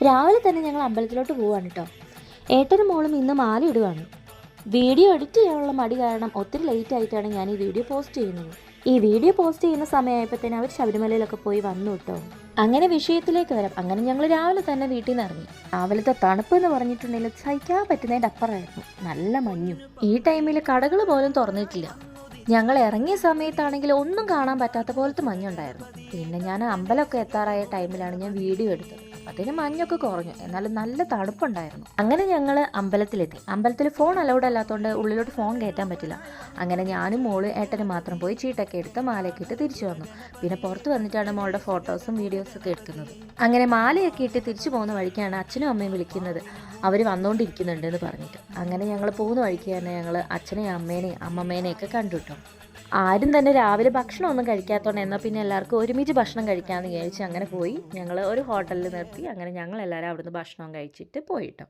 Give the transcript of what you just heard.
രാവിലെ തന്നെ ഞങ്ങൾ അമ്പലത്തിലോട്ട് പോവാണ് കേട്ടോ. ഏട്ടനും മോളും ഇന്ന് മാല ഇടുവാണ്. വീഡിയോ എഡിറ്റ് ചെയ്യാനുള്ള മടി കാരണം ഒത്തിരി ലേറ്റ് ആയിട്ടാണ് ഞാൻ ഈ വീഡിയോ പോസ്റ്റ് ചെയ്യുന്നത്. ഈ വീഡിയോ പോസ്റ്റ് ചെയ്യുന്ന സമയമായപ്പോൾ തന്നെ അവർ ശബരിമലയിലൊക്കെ പോയി വന്നു കേട്ടോ. അങ്ങനെ വിഷയത്തിലേക്ക് വരാം. അങ്ങനെ ഞങ്ങൾ രാവിലെ തന്നെ വീട്ടിൽ നിന്ന് ഇറങ്ങി. രാവിലത്തെ തണുപ്പ് എന്ന് പറഞ്ഞിട്ടുണ്ടെങ്കിൽ സഹിക്കാൻ പറ്റുന്നതിൻ്റെ അപ്പുറമായിരുന്നു. നല്ല മഞ്ഞും. ഈ ടൈമിൽ കടകൾ പോലും തുറന്നിട്ടില്ല. ഞങ്ങൾ ഇറങ്ങിയ സമയത്താണെങ്കിൽ ഒന്നും കാണാൻ പറ്റാത്ത പോലത്തെ മഞ്ഞുണ്ടായിരുന്നു. പിന്നെ ഞാൻ അമ്പലമൊക്കെ എത്താറായ ടൈമിലാണ് ഞാൻ വീഡിയോ എടുത്തത്. അതിന് മഞ്ഞൊക്കെ കുറഞ്ഞു, എന്നാലും നല്ല തണുപ്പുണ്ടായിരുന്നു. അങ്ങനെ ഞങ്ങൾ അമ്പലത്തിലെത്തി. അമ്പലത്തിൽ ഫോൺ അലൗഡ് അല്ലാത്തതുകൊണ്ട് ഉള്ളിലോട്ട് ഫോൺ കയറ്റാൻ പറ്റില്ല. അങ്ങനെ ഞാനും മോള് ഏട്ടനും മാത്രം പോയി ചീട്ടൊക്കെ എടുത്ത് മാലയൊക്കെ ഇട്ട് തിരിച്ചു വന്നു. പിന്നെ പുറത്ത് വന്നിട്ടാണ് മോളുടെ ഫോട്ടോസും വീഡിയോസൊക്കെ എടുക്കുന്നത്. അങ്ങനെ മാലയൊക്കെ ഇട്ട് തിരിച്ചു പോകുന്ന വഴിക്കാണ് അച്ഛനും അമ്മയും വിളിക്കുന്നത്. അവർ വന്നുകൊണ്ടിരിക്കുന്നുണ്ടെന്ന് പറഞ്ഞിട്ട്. അങ്ങനെ ഞങ്ങൾ പോകുന്ന വഴിക്ക് തന്നെ ഞങ്ങൾ അച്ഛനെയും അമ്മേനെയും അമ്മമ്മേനെയൊക്കെ കണ്ടുട്ടോ. ആരും തന്നെ രാവിലെ ഭക്ഷണമൊന്നും കഴിക്കാത്തതുകൊണ്ട് എന്നാൽ പിന്നെ എല്ലാവർക്കും ഒരുമിച്ച് ഭക്ഷണം കഴിക്കാമെന്ന് വിചാരിച്ച് അങ്ങനെ പോയി. ഞങ്ങൾ ഒരു ഹോട്ടലിൽ നിർത്തി. അങ്ങനെ ഞങ്ങളെല്ലാവരും അവിടുന്ന് ഭക്ഷണം കഴിച്ചിട്ട് പോയിട്ടോ.